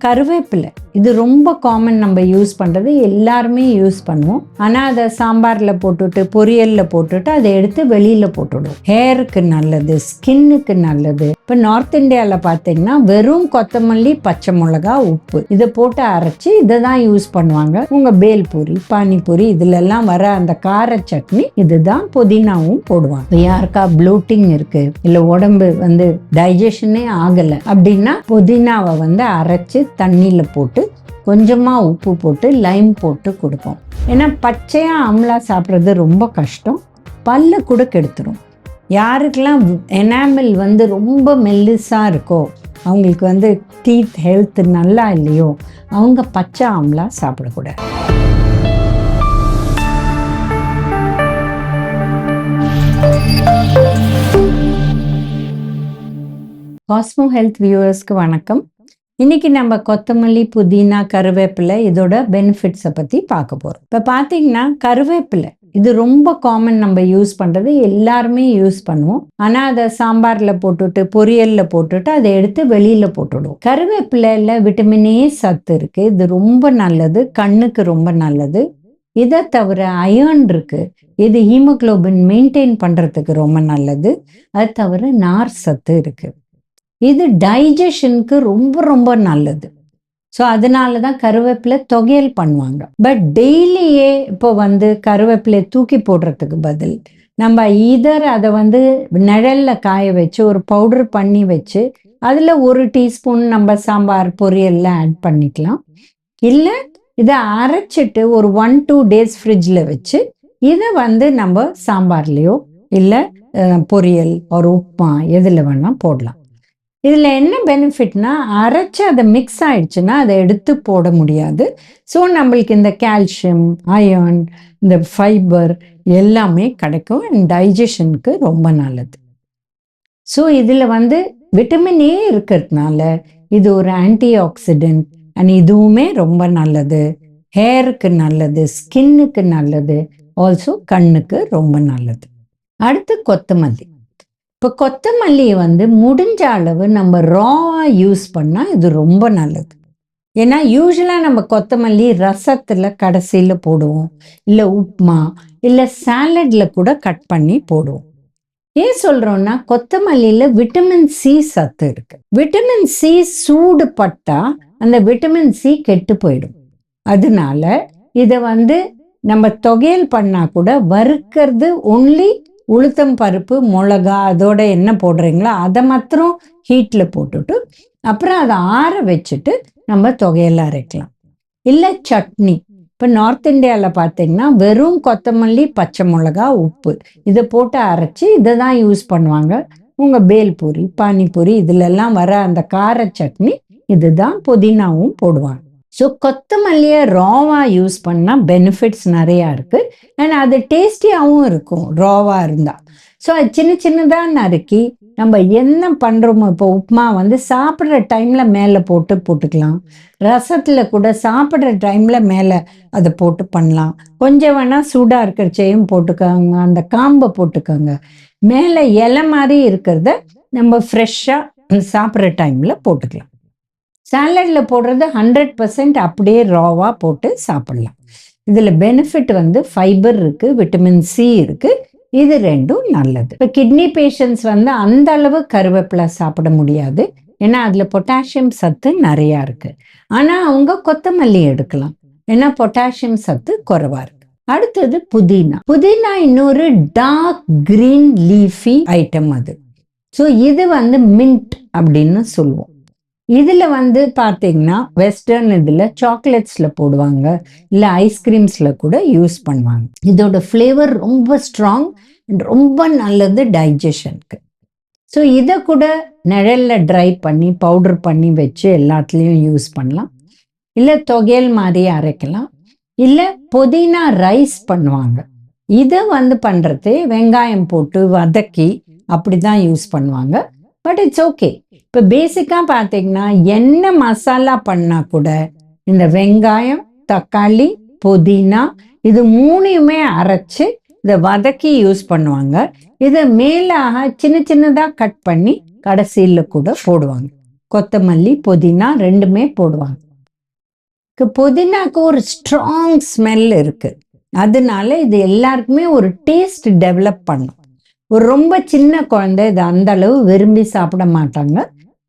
கருவேப்பிலை இது ரொம்ப காமன், நம்ம யூஸ் பண்ணுறது எல்லாருமே யூஸ் பண்ணுவோம். ஆனால் அதை சாம்பாரில் போட்டுட்டு பொரியலில் போட்டுட்டு அதை எடுத்து வெளியில் போட்டுவிடும். ஹேருக்கு நல்லது, ஸ்கின்னுக்கு நல்லது. இப்போ நார்த் இந்தியாவில் பார்த்தீங்கன்னா வெறும் கொத்தமல்லி, பச்சை மிளகா, உப்பு இதை போட்டு அரைச்சி இதை தான் யூஸ் பண்ணுவாங்க. உங்கள் பேல்பூரி, பானிபூரி இதுலெல்லாம் வர அந்த கார சட்னி இதுதான். புதினாவும் போடுவாங்க. யாருக்கா ப்ளோட்டிங் இருக்கு, இல்லை உடம்பு டைஜஷனே ஆகலை அப்படின்னா புதினாவை அரைச்சி தண்ணியில் போட்டு கொஞ்சமாக உப்பு போட்டு லைம் போட்டு கொடுப்போம். ஏன்னா பச்சையாக ஆம்லா சாப்பிட்றது ரொம்ப கஷ்டம், பல்ல கூட கெடுத்துரும். யாருக்கெல்லாம் எனாமல் ரொம்ப மெல்லிஸாக இருக்கோ, அவங்களுக்கு டீத் ஹெல்த் நல்லா இல்லையோ, அவங்க பச்சை ஆம்லா சாப்பிடக்கூடாது. காஸ்மோ ஹெல்த் வியூவர்ஸ்க்கு வணக்கம். இன்னைக்கு நம்ம கொத்தமல்லி, புதினா, கருவேப்பிலை இதோட பெனிஃபிட்ஸை பற்றி பார்க்க போகிறோம். இப்போ பார்த்தீங்கன்னா கருவேப்பிலை இது ரொம்ப காமன், நம்ம யூஸ் பண்ணுறது எல்லாருமே யூஸ் பண்ணுவோம். ஆனால் அதை சாம்பாரில் போட்டுட்டு பொரியலில் போட்டுட்டு அதை எடுத்து வெளியில் போட்டுவிடுவோம். கருவேப்பிலையில் விட்டமின் ஏ சத்து இருக்குது, இது ரொம்ப நல்லது, கண்ணுக்கு ரொம்ப நல்லது. இதை தவிர அயர்ன் இருக்குது, இது ஹீமோக்ளோபின் மெயின்டைன் பண்ணுறதுக்கு ரொம்ப நல்லது. அது தவிர நார் சத்து இருக்குது, இது டைஜஷனுக்கு ரொம்ப ரொம்ப நல்லது. ஸோ அதனால தான் கருவேப்பிலை தொகையல் பண்ணுவாங்க. பட் டெய்லியே இப்போ கருவேப்பிலை தூக்கி போடுறதுக்கு பதில் நம்ம இதர் அதை நிழலில் காய வச்சு ஒரு பவுடர் பண்ணி வச்சு அதில் 1 டீஸ்பூன் நம்ம சாம்பார் பொரியலில் ஆட் பண்ணிக்கலாம். இல்லை இதை அரைச்சிட்டு ஒரு 1-2 டேஸ் ஃப்ரிட்ஜில் வச்சு இதை நம்ம சாம்பார்லேயோ இல்லை பொரியல் ஒரு உப்புமா எதில் வேணால் போடலாம். இதில் என்ன பெனிஃபிட்னா, அரைச்சி அதை மிக்ஸ் ஆயிடுச்சுன்னா அதை எடுத்து போட முடியாது. ஸோ நம்மளுக்கு இந்த கால்சியம், அயர்ன், இந்த ஃபைபர் எல்லாமே கிடைக்கும். டைஜஷனுக்கு ரொம்ப நல்லது. ஸோ இதில் விட்டமின் ஏ இருக்கிறதுனால இது ஒரு ஆன்டி ஆக்சிடென்ட் அண்ட் இதுவுமே ரொம்ப நல்லது. ஹேருக்கு நல்லது, ஸ்கின்னுக்கு நல்லது, ஆல்சோ கண்ணுக்கு ரொம்ப நல்லது. அடுத்து கொத்தமல்லி. இப்போ கொத்தமல்லியை முடிஞ்ச அளவு நம்ம ராவாக யூஸ் பண்ணால் இது ரொம்ப நல்லது. ஏன்னா யூஸ்வலாக நம்ம கொத்தமல்லி ரசத்தில் கடைசியில் போடுவோம், இல்லை உப்புமா இல்லை சாலடில் கூட கட் பண்ணி போடுவோம். ஏன் சொல்கிறோன்னா கொத்தமல்லியில் விட்டமின் சி சத்து இருக்குது. விட்டமின் சி சூடு பட்டால் அந்த விட்டமின் சி கெட்டு போயிடும். அதனால இதை நம்ம தொகையல் பண்ணால் கூட வறுக்கிறது ஒன்லி உளுத்தம் பருப்பு, மிளகா அதோட என்ன போடுறீங்களோ அதை மாத்திரம் ஹீட்டில் போட்டுட்டு அப்புறம் அதை ஆற வச்சுட்டு நம்ம தொகையெல்லாம் அரைக்கலாம். இல்லை சட்னி, இப்போ நார்த் இந்தியாவில் பார்த்தீங்கன்னா வெறும் கொத்தமல்லி, பச்சை மிளகா, உப்பு இதை போட்டு அரைச்சி இதை தான் யூஸ் பண்ணுவாங்க. உங்கள் பேல்பூரி, பானிபூரி இதுலெல்லாம் வர அந்த கார சட்னி இதுதான். புதினாவும் போடுவாங்க. ஸோ கொத்தமல்லியை ராவாக யூஸ் பண்ணால் பெனிஃபிட்ஸ் நிறையா இருக்குது. அண்ட் அது டேஸ்டியாகவும் இருக்கும் ராவாக இருந்தால். ஸோ அது சின்ன சின்னதாக நறுக்கி நம்ம என்ன பண்ணுறோமோ, இப்போ உப்புமா சாப்பிட்ற டைமில் மேலே போட்டுக்கலாம். ரசத்தில் கூட சாப்பிட்ற டைமில் மேலே அதை போட்டு பண்ணலாம். கொஞ்சம் வேணால் சூடாக இருக்கிறச்சையும் போட்டுக்கோங்க, அந்த காம்பை போட்டுக்கோங்க. மேலே இலை மாதிரி இருக்கிறத நம்ம ஃப்ரெஷ்ஷாக சாப்பிட்ற டைமில் போட்டுக்கலாம். சாலடில் போடுறது 100% அப்படியே ராவாக போட்டு சாப்பிட்லாம். இதில் பெனிஃபிட் ஃபைபர் இருக்குது, விட்டமின் சி இருக்குது, இது ரெண்டும் நல்லது. இப்போ கிட்னி பேஷண்ட்ஸ் அந்த அளவு கருவேப்பிலை சாப்பிட முடியாது, ஏன்னா அதில் பொட்டாசியம் சத்து நிறையா இருக்குது. ஆனால் அவங்க கொத்தமல்லி எடுக்கலாம், ஏன்னா பொட்டாசியம் சத்து குறைவாக இருக்குது. அடுத்தது புதினா. புதினா இன்னொரு டார்க் கிரீன் லீஃபி ஐட்டம் அது. ஸோ இது மின்ட் அப்படின்னு சொல்லுவோம். இதில் பார்த்தீங்கன்னா வெஸ்டர்ன் இதில் சாக்லேட்ஸில் போடுவாங்க, இல்லை ஐஸ்கிரீம்ஸில் கூட யூஸ் பண்ணுவாங்க. இதோட ஃப்ளேவர் ரொம்ப ஸ்ட்ராங், ரொம்ப நல்லது டைஜஷனுக்கு. ஸோ இதை கூட நிழலில் ட்ரை பண்ணி பவுடர் பண்ணி வச்சு எல்லாத்துலேயும் யூஸ் பண்ணலாம். இல்லை தொகையல் மாதிரி அரைக்கலாம். இல்லை புதினா ரைஸ் பண்ணுவாங்க. இதை பண்ணுறது வெங்காயம் போட்டு வதக்கி அப்படி தான் யூஸ் பண்ணுவாங்க. But it's okay. இப்போ பேசிக்காக பார்த்தீங்கன்னா என்ன மசாலா பண்ணால் கூட இந்த வெங்காயம், தக்காளி, புதினா இது 3யுமே அரைச்சி இதை வதக்கி யூஸ் பண்ணுவாங்க. இதை மேலாக சின்ன சின்னதாக கட் பண்ணி கடைசியில் கூட போடுவாங்க. கொத்தமல்லி புதினா ரெண்டுமே போடுவாங்க. புதினாக்கு ஒரு ஸ்ட்ராங் ஸ்மெல் இருக்கு, அதனால இது எல்லாருக்குமே ஒரு டேஸ்ட் டெவலப் பண்ணும். ஒரு ரொம்ப சின்ன குழந்தை இது அந்த அளவு விரும்பி சாப்பிட மாட்டாங்க.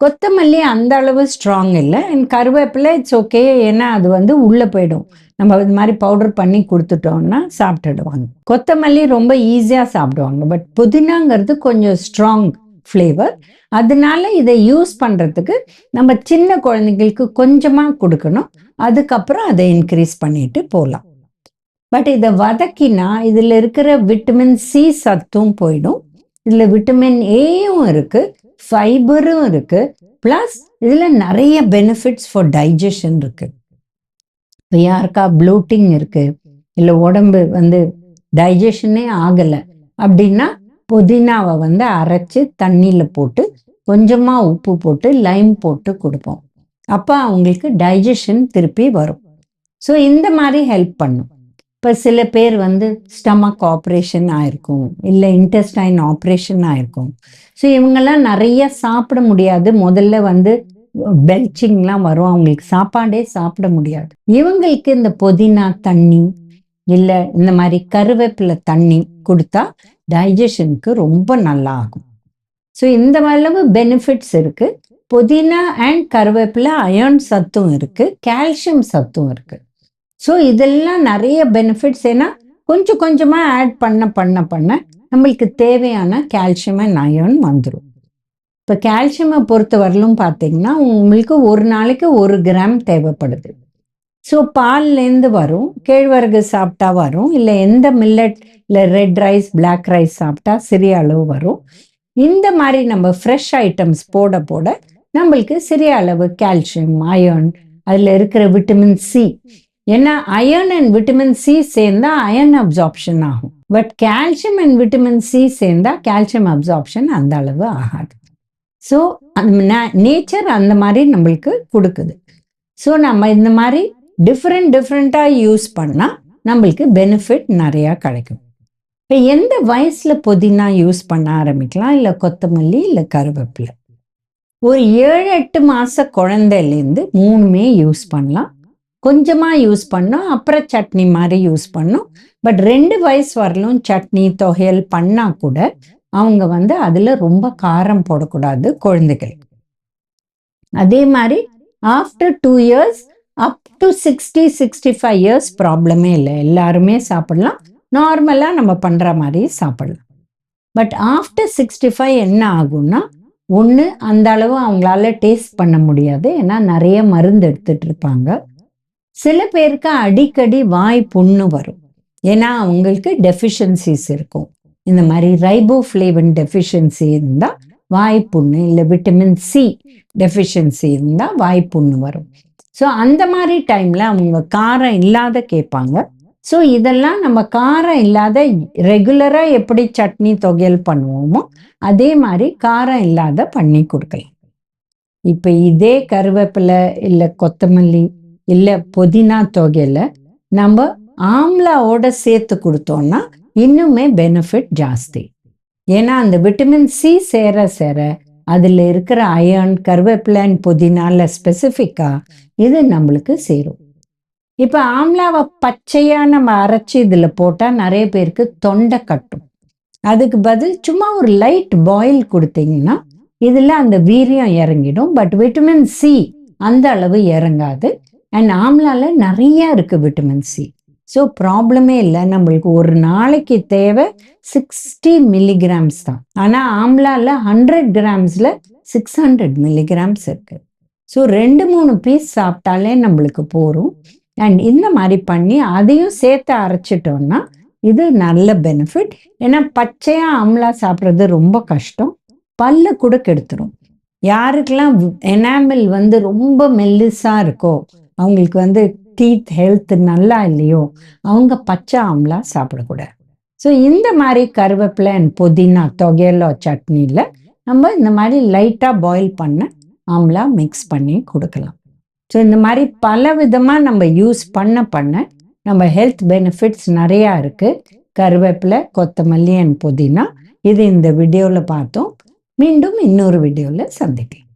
கொத்தமல்லி அந்த அளவு ஸ்ட்ராங் இல்லை. அண்ட் கருவேப்பிலை இட்ஸ் ஓகே, ஏன்னா அது வந்து உள்ளே போயிடும். நம்ம இது மாதிரி பவுடர் பண்ணி கொடுத்துட்டோம்னா சாப்பிட்டுடுவாங்க. கொத்தமல்லி ரொம்ப ஈஸியாக சாப்பிடுவாங்க. பட் புதினாங்கிறது கொஞ்சம் ஸ்ட்ராங் ஃப்ளேவர், அதனால இதை யூஸ் பண்ணுறதுக்கு நம்ம சின்ன குழந்தைங்களுக்கு கொஞ்சமாக கொடுக்கணும். அதுக்கப்புறம் அதை இன்க்ரீஸ் பண்ணிட்டு போகலாம். பட் இதை வதக்கினா இதில் இருக்கிற விட்டமின் சி சத்தும் போயிடும். இதில் விட்டமின் ஏயும் இருக்கு, ஃபைபரும் இருக்கு, ப்ளஸ் இதில் நிறைய பெனிஃபிட்ஸ் ஃபார் டைஜஷன் இருக்கு. இப்போ யாருக்கா ப்ளூட்டிங் இருக்கு, இல்லை உடம்பு வந்து டைஜஷனே ஆகலை அப்படின்னா புதினாவை வந்து அரைச்சி தண்ணியில் போட்டு கொஞ்சமாக உப்பு போட்டு லைம் போட்டு கொடுப்போம். அப்போ அவங்களுக்கு டைஜஷன் திருப்பி வரும். ஸோ இந்த மாதிரி ஹெல்ப் பண்ணும். இப்போ சில பேர் வந்து ஸ்டமக் ஆப்ரேஷன் ஆயிருக்கும், இல்லை இன்டெஸ்டைன் ஆப்ரேஷன் ஆயிருக்கும். ஸோ இவங்கெல்லாம் நிறைய சாப்பிட முடியாது. முதல்ல வந்து பெல்ச்சிங்லாம் வரும், அவங்களுக்கு சாப்பாடே சாப்பிட முடியாது. இவங்களுக்கு இந்த புதினா தண்ணி இல்லை இந்த மாதிரி கருவேப்பிலை தண்ணி கொடுத்தா டைஜஷனுக்கு ரொம்ப நல்லா ஆகும். ஸோ இந்த அளவு பெனிஃபிட்ஸ் இருக்கு. புதினா அண்ட் கருவேப்பிலை அயர்ன் சத்தும் இருக்கு, கால்சியம் சத்தும் இருக்கு. ஸோ இதெல்லாம் நிறைய பெனிஃபிட்ஸ். ஏன்னா கொஞ்சம் கொஞ்சமாக ஆட் பண்ண பண்ண பண்ண நம்மளுக்கு தேவையான கால்சியம் அண்ட் அயர்ன் வந்துடும். இப்போ கால்சியமை பொறுத்த வரலும் பார்த்தீங்கன்னா உங்களுக்கு ஒரு நாளைக்கு 1 கிராம் தேவைப்படுது. ஸோ பால்லேருந்து வரும், கேழ்வரகு சாப்பிட்டா வரும், இல்லை எந்த மில்லட் இல்லை ரெட் ரைஸ் பிளாக் ரைஸ் சாப்பிட்டா சிறிய அளவு வரும். இந்த மாதிரி நம்ம ஃப்ரெஷ் ஐட்டம்ஸ் போட போட நம்மளுக்கு சிறிய அளவு கால்சியம் அயர்ன், அதில் இருக்கிற விட்டமின் சி. ஏன்னா அயர்ன் அண்ட் விட்டமின் சி சேர்ந்தா அயர்ன் அப்சார்ப்ஷன் ஆகும். But calcium and vitamin C சேர்ந்தா கால்சியம் அப்சார்ப்ஷன் அந்த அளவு ஆகாது. ஸோ நேச்சர் அந்த மாதிரி நம்மளுக்கு கொடுக்குது. ஸோ நம்ம இந்த மாதிரி டிஃப்ரெண்ட்டாக யூஸ் பண்ணால் நம்மளுக்கு பெனிஃபிட் நிறையா கிடைக்கும். இப்போ எந்த வயசில் புதினா யூஸ் பண்ண ஆரம்பிக்கலாம், இல்லை கொத்தமல்லி இல்லை கருவேப்பிலை? ஒரு 7-8 மாத குழந்தையிலேருந்து 3மே யூஸ் பண்ணலாம். கொஞ்சமாக யூஸ் பண்ணோம், அப்புறம் சட்னி மாதிரி யூஸ் பண்ணோம். பட் 2 வயசு வரலும் சட்னி தொகையல் பண்ணால் கூட அவங்க வந்து அதில் ரொம்ப காரம் போடக்கூடாது குழந்தைகள். அதே மாதிரி after 2 years up to 60-65 years ப்ராப்ளமே இல்லை, எல்லாருமே சாப்பிடலாம், நார்மலாக நம்ம பண்ணுற மாதிரி சாப்பிடலாம். பட் ஆஃப்டர் 65 என்ன ஆகும்னா, ஒன்று அந்த அளவு அவங்களால டேஸ்ட் பண்ண முடியாது, ஏன்னா நிறைய மருந்து எடுத்துட்டு இருப்பாங்க. சில பேருக்கு அடிக்கடி வாய் புண்ணு வரும், ஏன்னா அவங்களுக்கு டெஃபிஷியன்சிஸ் இருக்கும். இந்த மாதிரி ரைபோஃப்ளேவின் டெஃபிஷியன்சி இருந்தால் வாய் புண்ணு, இல்லை விட்டமின் சி டெஃபிஷியன்சி இருந்தால் வாய் புண்ணு வரும். ஸோ அந்த மாதிரி டைமில் அவங்க காரம் இல்லாத கேட்பாங்க. ஸோ இதெல்லாம் நம்ம காரம் இல்லாத ரெகுலராக எப்படி சட்னி தொகையல் பண்ணுவோமோ அதே மாதிரி காரம் இல்லாத பண்ணி கொடுக்கலாம். இப்போ இதே கருவேப்பிலை இல்லை கொத்தமல்லி இல்லை புதினா தொகையில் நம்ம ஆம்லாவோட சேர்த்து கொடுத்தோம்னா இன்னுமே பெனிஃபிட் ஜாஸ்தி. ஏன்னா அந்த விட்டமின் சி சேர சேர அதில் இருக்கிற அயர்ன் கருவேப்பிலை அண்ட் புதினால ஸ்பெசிஃபிக்காக இது நம்மளுக்கு சேரும். இப்போ ஆம்லாவை பச்சையாக நம்ம அரைச்சி இதில் போட்டால் நிறைய பேருக்கு தொண்டை கட்டும். அதுக்கு பதில் சும்மா ஒரு லைட் பாயில் கொடுத்தீங்கன்னா இதில் அந்த வீரியம் இறங்கிடும். பட் விட்டமின் சி அந்த அளவு இறங்காது. அண்ட் ஆம்லால நிறைய இருக்குது விட்டமின் சி. ஸோ ப்ராப்ளமே இல்லை. நம்மளுக்கு ஒரு நாளைக்கு தேவை 60 மில்லிகிராம்ஸ் தான். ஆனால் ஆம்லால 100 கிராம்ஸில் 600 மில்லிகிராம்ஸ் இருக்குது. ஸோ 2-3 பீஸ் சாப்பிட்டாலே நம்மளுக்கு போகும். அண்ட் இந்த மாதிரி பண்ணி அதையும் சேர்த்து அரைச்சிட்டோம்னா இது நல்ல பெனிஃபிட். ஏன்னா பச்சையாக ஆம்லா சாப்பிட்றது ரொம்ப கஷ்டம், பல்ல கூட கெடுத்துரும். யாருக்கெல்லாம் எனாமல் வந்து ரொம்ப மெல்லிஸாக இருக்கோ, அவங்களுக்கு வந்து டீத் ஹெல்த் நல்லா இல்லையோ, அவங்க பச்சை ஆம்லா சாப்பிடக்கூடாது. ஸோ இந்த மாதிரி கருவேப்பிலை அண்ட் புதினா தொகையில சட்னியில் நம்ம இந்த மாதிரி லைட்டாக பாயில் பண்ண ஆம்லா மிக்ஸ் பண்ணி கொடுக்கலாம். ஸோ இந்த மாதிரி பல விதமாக நம்ம யூஸ் பண்ண நம்ம ஹெல்த் பெனிஃபிட்ஸ் நிறையா இருக்குது. கருவேப்பிலை கொத்தமல்லி அண்ட் புதினா இது இந்த வீடியோவில் பார்த்தோம். மீண்டும் இன்னொரு வீடியோவில் சந்திக்கலாம்.